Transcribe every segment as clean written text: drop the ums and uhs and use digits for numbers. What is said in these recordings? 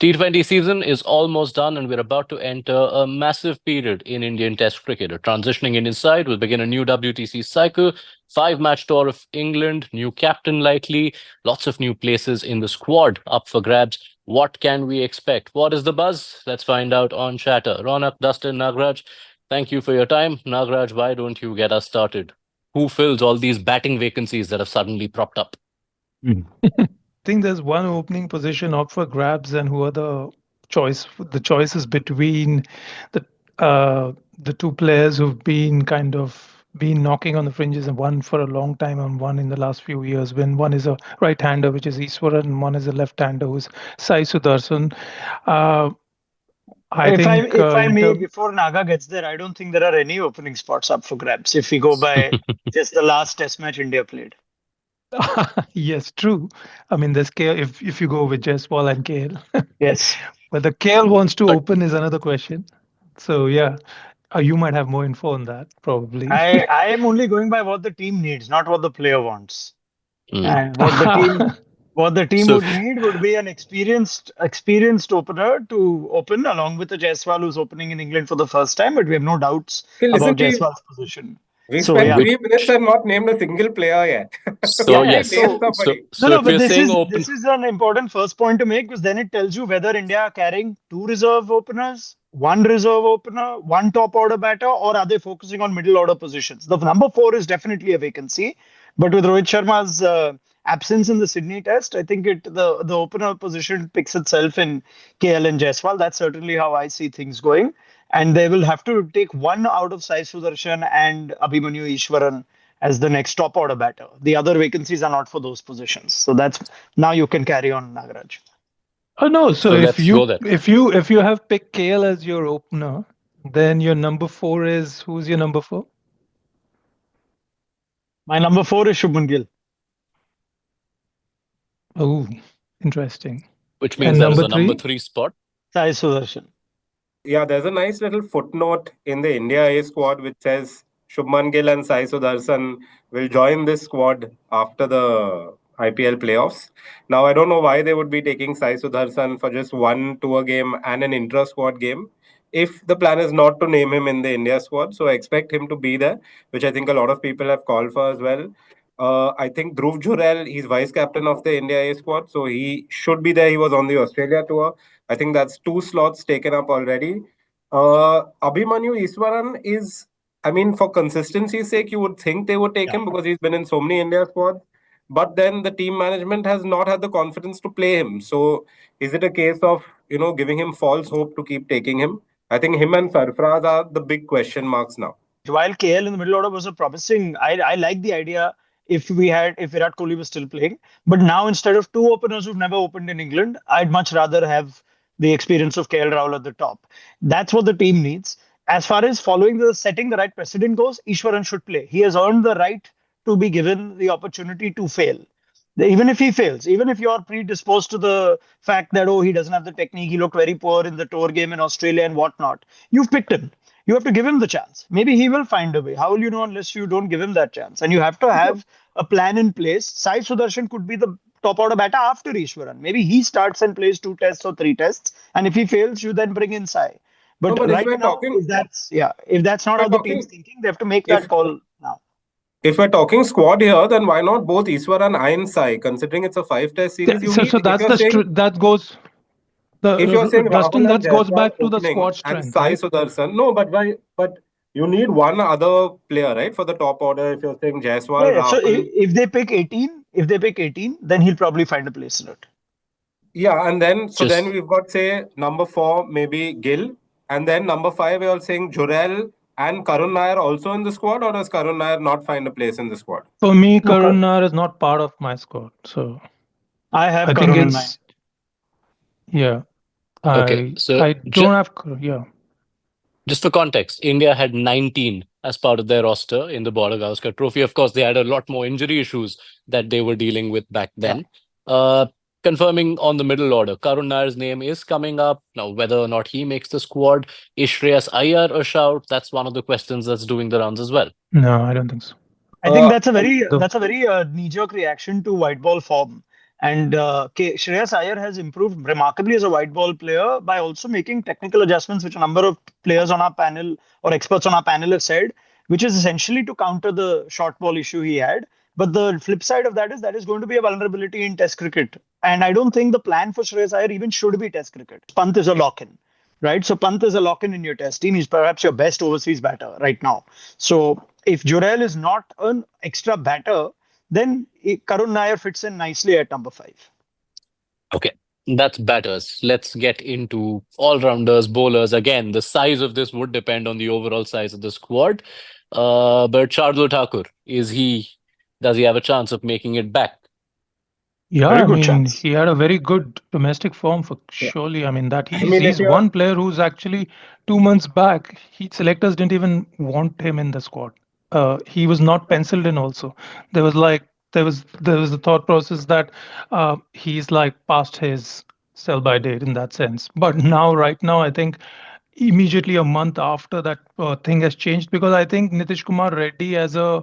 T20 season is almost done, and we're about to enter a massive period in Indian Test cricket. A transitioning Indian side will begin a new WTC cycle, five-match tour of England, new captain likely, lots of new places in the squad up for grabs. What can we expect? What is the buzz? Let's find out on Chatter. Ronak, Dustin, Nagraj, thank you for your time. Nagraj, why don't you get us started? Who fills all these batting vacancies that have suddenly propped up? Think there's one opening position up for grabs, and who are the choices between the the two players who've been kind of been knocking on the fringes, and one for a long time and one in the last few years. When one is a right-hander, which is Iswaran, and one is a left-hander, who's Sai Sudarshan. Uh, I think If I in may, terms. before Naga gets there, I don't think there are any opening spots up for grabs if we go by just the last Test match India played. Yes, true. I mean, there's KL if you go with Jaiswal and KL. Yes. Whether KL wants to But open is another question. So yeah, you might have more info on that probably. I am only going by what the team needs, not what the player wants. mm. And what the team So would need would be an experienced opener to open along with the Jaiswal who's opening in England for the first time, but we have no doubts Okay, listen, about Jaiswal's position. we So spent yeah. which 3 minutes and not named a single player yet. so Yeah, Somebody yeah. yes. name So So somebody. so no, no, if but you're this saying is open, this is an important first point to make because then it tells you whether India are carrying two reserve openers, one reserve opener, one top order batter, or are they focusing on middle order positions? The number four is definitely a vacancy, but with Rohit Sharma's absence in the Sydney Test, I think the opener position picks itself in KL and Jaiswal. That's certainly how I see things going, and they will have to take one out of Sai Sudarshan and Abhimanyu Ishwaran as the next top order batter. The other vacancies are not for those positions. So that's now you can carry on, Nagaraj. Oh no, so so let's go there. if you have picked KL as your opener, then your number four is who's your number four? My number four is Shubman Gill. Oh, interesting. Which means And there is number a number three? three spot. Sai Sudarshan. Yeah, there's a nice little footnote in the India A squad which says Shubman Gill and Sai Sudarshan will join this squad after the IPL playoffs. Now, I don't know why they would be taking Sai Sudarshan for just one tour game and an intra squad game if the plan is not to name him in the India squad. So I expect him to be there, which I think a lot of people have called for as well. I think Dhruv Jurel, he's vice captain of the India A squad, so he should be there. He was on the Australia tour. I think that's two slots taken up already. Abhimanyu Iswaran is, I mean, for consistency's sake, you would think they would take Yeah. him because he's been in so many India squads. But then the team management has not had the confidence to play him. So is it a case of, giving him false hope to keep taking him? I think him and Sarfraz are the big question marks now. While KL in the middle order was a promising, I like the idea if Virat Kohli was still playing. But now instead of two openers who've never opened in England, I'd much rather have the experience of KL Rahul at the top. That's what the team needs. As far as following setting the right precedent goes, Ishwaran should play. He has earned the right to be given the opportunity to fail. Even if he fails, even if you are predisposed to the fact that, oh, he doesn't have the technique, he looked very poor in the tour game in Australia and whatnot, you've picked him. You have to give him the chance. Maybe he will find a way. How will you know unless you don't give him that chance? And you have to have a plan in place. Sai Sudarshan could be the top order batter after Ishwaran. Maybe he starts and plays two tests or three tests. And if he fails, you then bring in Sai. No, But but if right we're now, talking, if that's not if how we're the team's talking, thinking, they have to make that if call now. if we're talking squad here, then why not both Iswaran and Sai? Considering it's a five-test series, Yeah, you so need. that's that goes If you're saying Dustin, Rahul and that goes Jaiswal back to the opening squad and strength, Sai right? Sudarshan, no, but why? But you need one other player, right, for the top order. If you're saying Yeah, Jaiswal, yeah. So Rahul, if they pick 18, then he'll probably find a place in it. yeah, and then Just we've got say number four maybe Gill, and then number five we're all saying Jurel and Karun Nair also in the squad, or does Karun Nair not find a place in the squad? For me, No, Karunar is not part of my squad, so I have I think Karun in mind. it's yeah. okay. I don't have yeah. Just for context, India had 19 as part of their roster in the Border Gavaskar Trophy. Of course, they had a lot more injury issues that they were dealing with back Yeah. then. Uh, Confirming on the middle order, Karun Nair's name is coming up. Now, whether or not he makes the squad, is Shreyas Iyer a shout? That's one of the questions that's doing the rounds as well. No, I don't think so. I think Uh, that's a very Though knee-jerk reaction to white ball form. And Shreyas Iyer has improved remarkably as a white ball player by also making technical adjustments, which a number of players on our panel or experts on our panel have said, which is essentially to counter the short ball issue he had. But the flip side of that is going to be a vulnerability in Test cricket. And I don't think the plan for Shreyas Iyer even should be Test cricket. Pant is a lock-in, right? So Pant is a lock-in in your Test team. He's perhaps your best overseas batter right now. So if Jurel is not an extra batter, then Karun Nair fits in nicely at number 5. Okay, that's batters. Let's get into all-rounders, bowlers. Again, the size of this would depend on the overall size of the squad. But Shardul Thakur, does he have a chance of making it back? Yeah, Very I good mean, chance. he had a very good domestic form for Yeah. surely. I mean, that I mean, if he's you're one player who's actually 2 months back, selectors didn't even want him in the squad. He was not penciled in also. There was like there was the thought process that he's like past his sell by date in that sense. But now, right now, I think immediately a month after that thing has changed because I think Nitish Kumar Reddy as a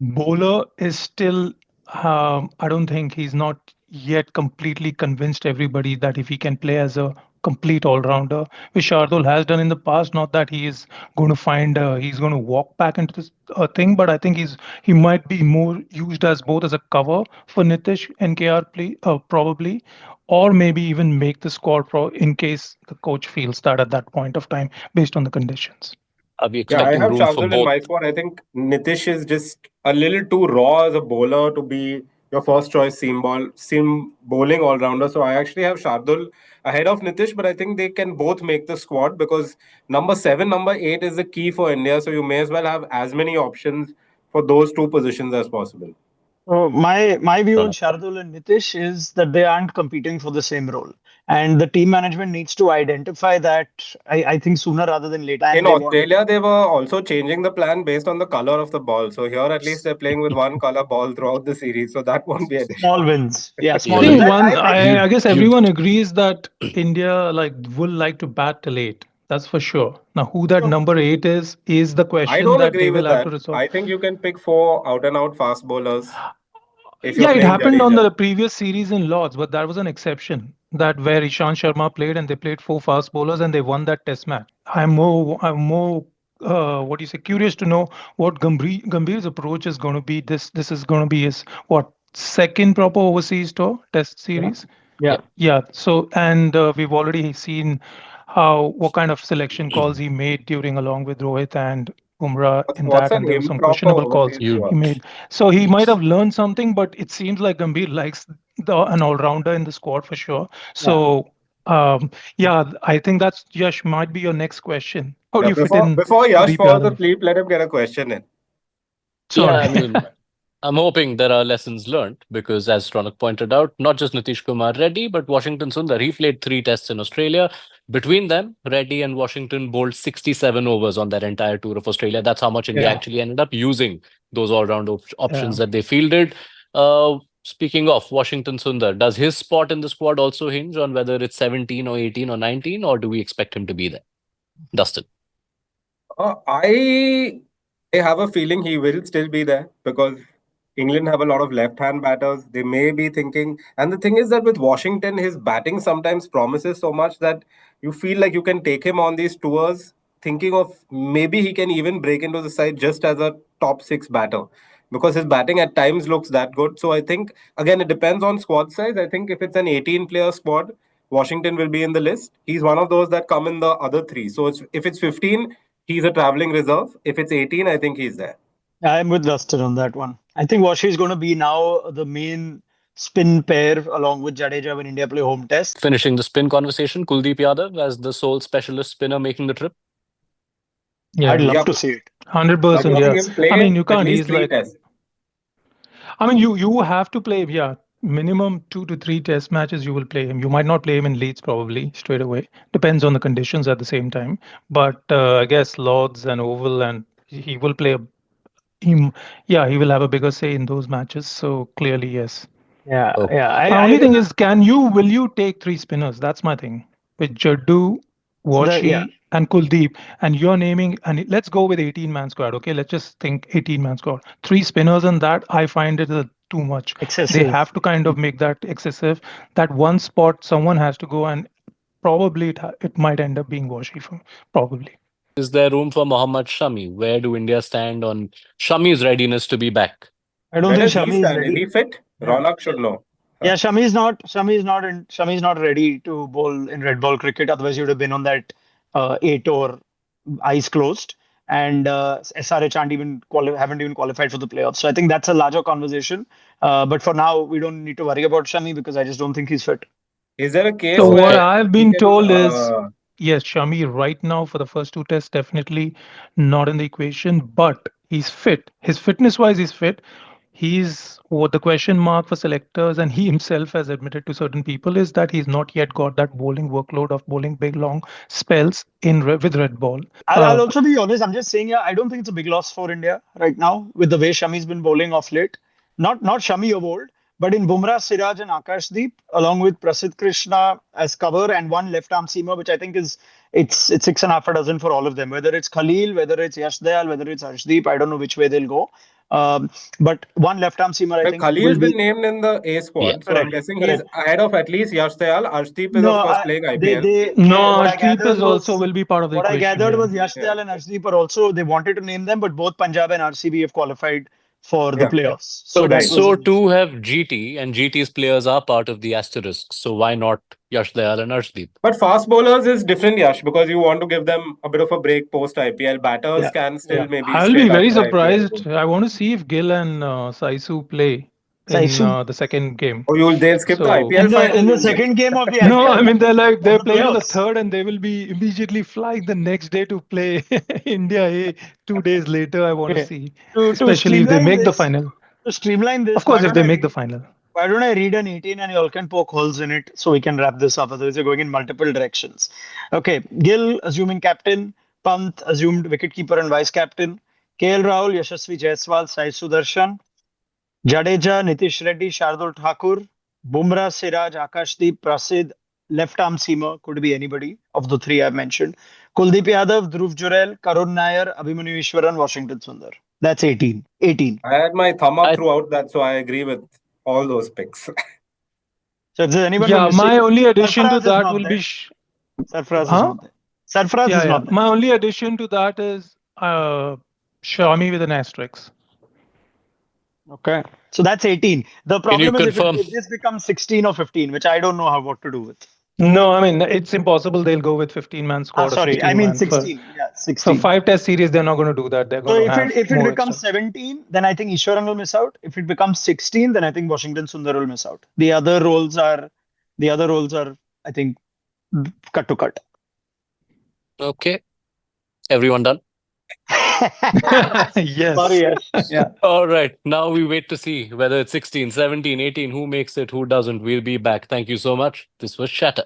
bowler is still, I don't think he's not yet completely convinced everybody that if he can play as a complete all-rounder, which Shardul has done in the past. Not that he is going to he's going to walk back into this thing, but I think he might be more used as both as a cover for Nitish and KR play, probably, or maybe even make the squad in case the coach feels that at that point of time, based on the conditions. Are we Yeah, I expecting have room for Shardul in both? my squad. I think Nitish is just a little too raw as a bowler to be your first choice seam bowling all rounder. So I actually have Shardul ahead of Nitish, but I think they can both make the squad because number 7, number 8 is the key for India. So you may as well have as many options for those two positions as possible. So my view on Ronald? Shardul and Nitish is that they aren't competing for the same role. And the team management needs to identify that, I think, sooner rather than later. In And they want Australia, they were also changing the plan based on the color of the ball. So here, at least, they're playing with one color ball throughout the series. So that won't be an issue. small wins. Yeah, I small Yeah, wins. think you one. I you I guess you everyone agrees that India like will like to bat till 8. That's for sure. Now, who that no, number 8 is the I question don't that agree they will with have that. to resolve. I think you can pick 4 out and out fast bowlers if you're Yeah, it playing happened on Jadeja. the previous series in Lords, but that was an exception. That where Ishant Sharma played and they played 4 fast bowlers and they won that Test match. I'm more, what do you say, curious to know what Gambhir's approach is going to be. This is going to be his what second proper overseas tour Test yeah, series. yeah. yeah. Yeah. So, and we've already seen what kind of selection calls he made during along with Rohit and Umrah in What's that, an and there were some improper questionable calls overseas You he tour? made. So he might have learned something, but it seems like Gambhir likes an all-rounder in the squad for sure. Yeah. So, yeah, I think that's Yash might be your next question. How do Yeah, you fit before in before Yash Kuldeep falls Yadav? asleep, let him get a question in. Yeah, Sorry. I mean, I'm hoping there are lessons learned because, as Ronak pointed out, not just Nitish Kumar Reddy, but Washington Sundar. He played 3 tests in Australia. Between them, Reddy and Washington bowled 67 overs on their entire tour of Australia. That's how much India Yeah. actually ended up using those all-round options Yeah. that they fielded. Speaking of Washington Sundar, does his spot in the squad also hinge on whether it's 17 or 18 or 19, or do we expect him to be there? Dustin. I have a feeling he will still be there because England have a lot of left-hand batters. They may be thinking, and the thing is that with Washington, his batting sometimes promises so much that you feel like you can take him on these tours, thinking of maybe he can even break into the side just as a top 6 batter because his batting at times looks that good. So I think again it depends on squad size. I think if it's an 18-player squad, Washington will be in the list. He's one of those that come in the other 3. So if it's 15, he's a traveling reserve. If it's 18, I think he's there. I'm with Dustin on that one. I think Washi is going to be now the main spin pair along with Jadeja when India play home test. Finishing the spin conversation, Kuldeep Yadav as the sole specialist spinner making the trip. I'd Yeah, love Yep. to see it. hundred Like percent. watching Yeah, him I play mean you at can't. least He's 3 like, tests. I mean you have to play. Yeah, minimum 2 to 3 Test matches you will play him. You might not play him in Leeds probably straight away. Depends on the conditions at the same time. But I guess Lords and Oval and he will play him. Yeah, he will have a bigger say in those matches. So clearly, yes. Yeah, Okay. yeah. My only thing is, will you take 3 spinners? That's my thing. With Jaddu, Yeah. Washi, and Kuldeep, and you're naming, and let's go with 18-man squad. Okay, let's just think 18-man squad. 3 spinners and that I find it a too much. They Excessive. have to kind of make that excessive. That one spot, someone has to go, and probably it might end up being Washi for probably. Is there room for Mohammad Shami? Where do India stand on Shami's readiness to be back? I don't Where think does he Shami is stand? Is ready. he fit? Yeah. Ronak should know. Yeah, Shami is not ready to bowl in red ball cricket. Otherwise, he would have been on that 8 over eyes closed. And SRH haven't even qualified for the playoffs. So I think that's a larger conversation. But for now, we don't need to worry about Shami because I just don't think he's fit. Is there a case So what where I've he been can, told is, yes, Shami right now for the first two tests definitely not in the equation, but he's fit. His fitness wise, he's fit. He's what the question mark for selectors, and he himself has admitted to certain people is that he's not yet got that bowling workload of bowling big long spells with red ball. I'll also be honest. I'm just saying, yeah, I don't think it's a big loss for India right now with the way Shami's been bowling off late. Not Shami of old, but in Bumrah, Siraj, and Akashdeep, along with Prasidh Krishna as cover and one left arm seamer, which I think is it's 6.5 dozen for all of them. Whether it's Khalil, whether it's Yash Dayal, whether it's Arshdeep, I don't know which way they'll go. But one left arm seamer, I think, Khalil's will been be named in the A squad, so I'm correct. guessing he's Correct. ahead of at least Yash Dayal. Arshdeep is, No, of course, playing IPL. No, what I Arshdeep gathered is also was will be part of the what I equation. gathered Yeah. was Yash Dayal and Arshdeep are also they wanted to name them, but both Punjab and RCB have qualified for the Yeah. playoffs. So, So that Right. was so too have GT, and GT's players are part of the asterisk. So why not Yash Dayal and Arshdeep? But fast bowlers is different, Yash, because you want to give them a bit of a break post IPL. Batters Yeah, can still yeah. maybe I'll stay be back very in the IPL. surprised. I want to see if Gill and Saisu play in Saisu the second game. Or they'll skip the So IPL final. in the you'll say. second game of the no, IPL I mean they're of the playing in the playoffs. third, and they will be immediately flying the next day to play India A 2 days later. I want to Okay. see, To especially if they streamline make the this, final. to streamline Of this, course, if they make the final. why don't I read an 18 and you all can poke holes in it so we can wrap this up? Otherwise, we're going in multiple directions. Okay. Gill assuming captain, Pant assumed wicketkeeper and vice captain, KL Rahul, Yashasvi Jaiswal, Sai Sudarshan, Jadeja, Nitish Reddy, Shardul Thakur, Bumrah, Siraj, Akashdeep, Prasidh, left arm seamer, could be anybody of the three I've mentioned. Kuldeep Yadav, Dhruv Jurel, Karun Nair, Abhimanyu Ishwaran, Washington Sundar. That's 18. 18. I had my thumb up I- throughout that, so I agree with all those picks. So is there anyone Yeah, we're missing? my only addition to Sarfaraz is that not will there. be. Sarfaraz is Huh? not there. Sarfaraz Yeah, is yeah. not there. My only addition to that is Shami with an asterisk. Okay. So that's 18. The Can you problem is confirm? if this becomes 16 or 15, which I don't know what to do with. No, I mean it's impossible. They'll go with 15-man squad or Sorry, I 16 mean man 16. Yeah, for 16. 5 test series. They're not going to do that. They're So going to have if it more becomes extra. 17, then I think Ishwaran will miss out. If it becomes 16, then I think Washington Sundar will miss out. The other roles are, I think, cut to cut. Okay. Everyone done? Yes. Sorry, yes. Yeah. All right. Now we wait to see whether it's 16, 17, 18, who makes it, who doesn't. We'll be back. Thank you so much. This was Shatter.